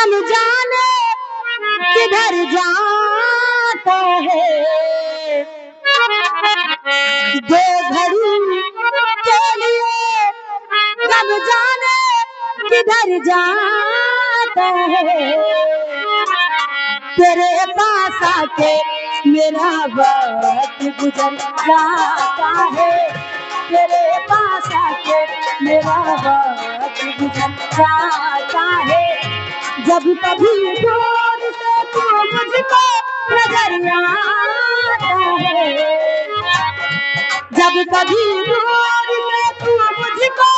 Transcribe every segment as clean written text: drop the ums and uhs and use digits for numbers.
न जाने किधर जाता है, दो घड़ी के लिए कब जाने किधर जाता है। तेरे पास आके मेरा वक्त गुजर जाता है, तेरे पास आके मेरा वक्त गुजर जाता है। जब कभी दूर से तू मुझको नजर आता है, जब कभी दूर से तू मुझको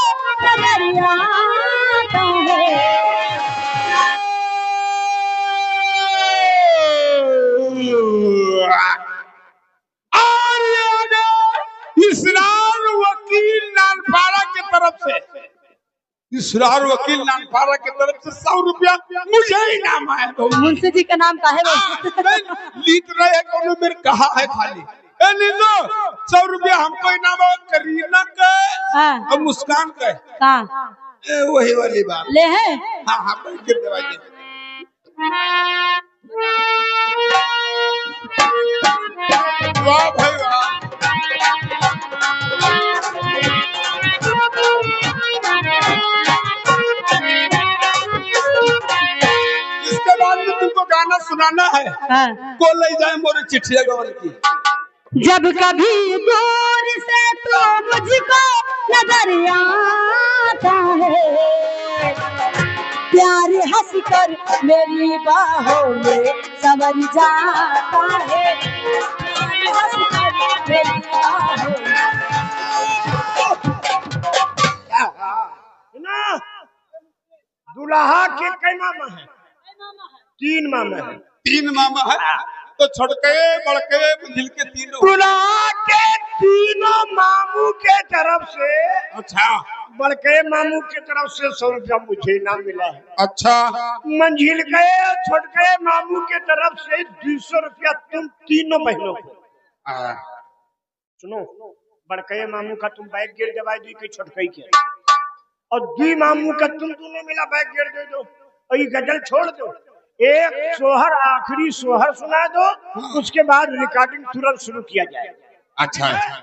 नजर आता है। इसरार वकील नानपाड़ा की तरफ से, इसरार वकील नानपाड़ा की तरफ से 100 रुपया मुझे इनाम आया। तो मुंशी जी का नाम का है वो लीत रहे कोनो मेरे कहा है खाली ए नींदो 100 रुपया हमको इनाम है। करीना का और मुस्कान का वही वाली बात ले है। हाँ हाँ गिर दवाई वाह भाई वाह। इसके बाद में तुमको गाना सुनाना है। को ले जाए मोरे चिट्ठिया गवन की। जब कभी दूर से तो मुझको नजर आता है, प्यार हंस कर मेरी बाहों में संवर जाता है, प्यार हंस कर मेरी बाहों में। दुल्हा के कई मामा है? 3 मामा है। 3 मामा है तो छोटके बड़के मंजिल के तीनों। दुल्हा के तीनों मामू के तरफ से, अच्छा बड़के मामू के तरफ से 100 रुपया मुझे इनाम मिला है। अच्छा मंजिल के छोटके मामू के तरफ से 200 रुपया तुम तीनों बहनों को। सुनो, बड़के मामू का तुम बैग गिर दवाई दी कि छोटके के, और 2 मामू का तुम दोनों मिला बैग गिर दे दो और ये गजल छोड़ दो। एक सोहर आखिरी सोहर सुना दो, उसके बाद रिकॉर्डिंग तुरंत शुरू किया जाए। अच्छा अच्छा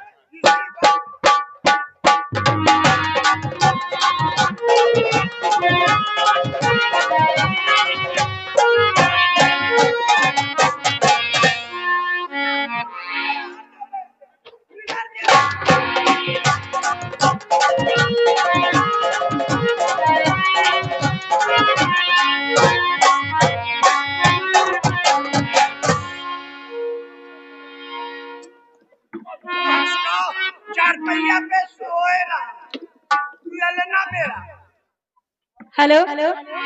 हेलो,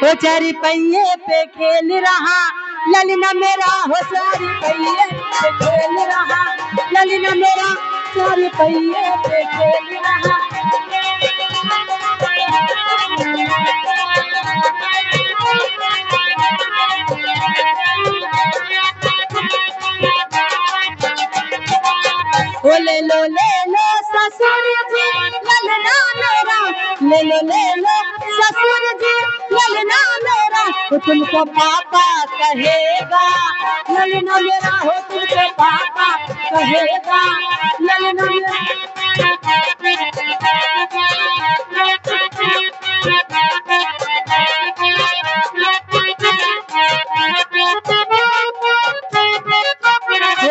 वो 4 पहिए पे खेल रहा ललना मेरा, हो 4 पहिए पे खेल रहा ललना मेरा, 4 पहिए पे खेल रहा। ओ ले लो ससुर जी ललना मेरा, ले लो ससुर जी ललना मेरा, तो तुमको पापा कहेगा ललना मेरा, हो तुमको पापा कहेगा ललना मेरा।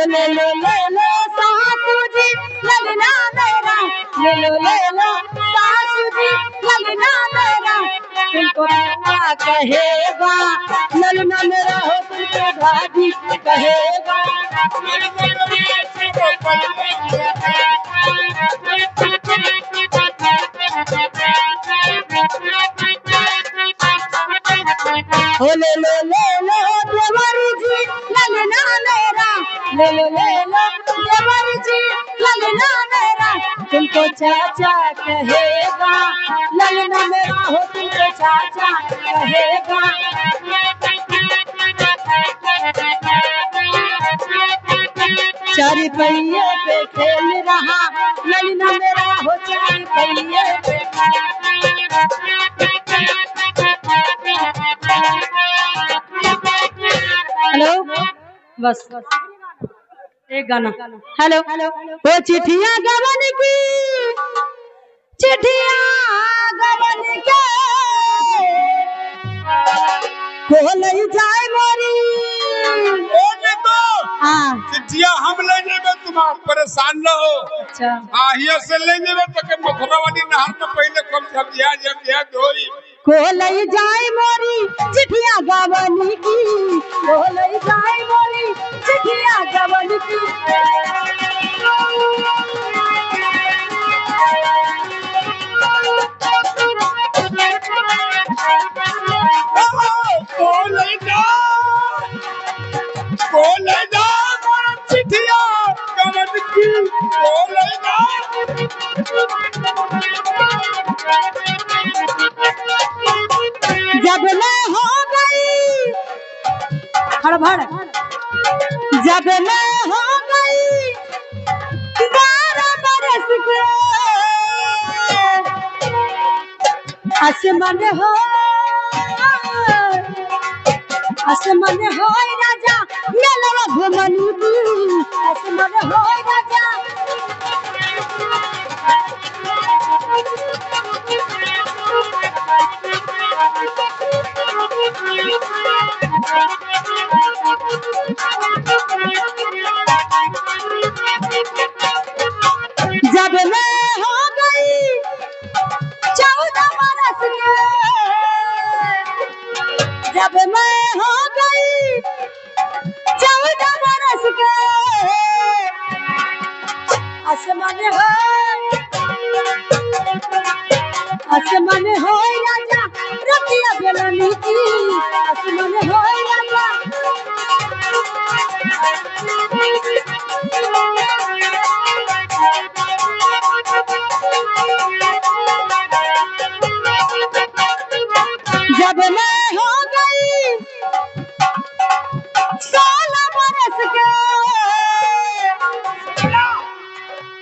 ले लो सासू जी ललना मेरा, ले लो सासू जी ललना मेरा, तुमको पापा कहेगा ललना मेरा, हो तुमको भाभी कहेगा। ओ ले लो देवर जी ललना मेरा, ले लो देवर जी ललना मेरा, तुमको चाचा कहेगा ललना मेरा, हो तुमको चाचा कहेगा। 4 पहिए पे खेल रहा ललना मेरा, हो 4 पहिए पे। बस एक गाना। हेलो वो चिट्ठियां गवन की, चिट्ठियां गवन के खोलई जाए मोरी। चिट्ठिया हम ले जेबे, तुम परेशान न हो। अच्छा आहिया से ले जेबे तो के मथुरा वाली नहर में पहले कम जब धोई खोलई जाए मोरी चिट्ठिया गवन की, खोलई जाए मोरी चिट्ठिया गवन की। चिट्ठिया गवन की, जब मैं हो गई हड़बड़, जब मैं हो गई 12 बरस के, आसमान हो राजा मेलवा घुमनी की, आसमान हो राजा। जब मैं हो गई 14 बरस के, जब मैं हो गई 14 बरस के, आसमान हो राजा रतिया बेलनी की, आसमान हो राजा। जब मैं हो गई 16 बरस के,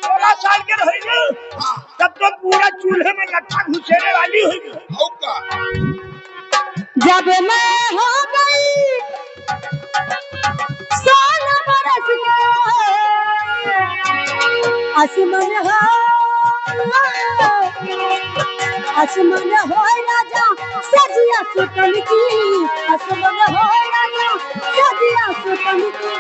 16 साल के रही तब तो पूरा चूल्हे में लट्ठा घुसेने वाली हुई। जब मैं हो गई 16 बरस के, आसमान हो राजा सजिया सुतन की, आसमान हो राजा सजिया सुतन की।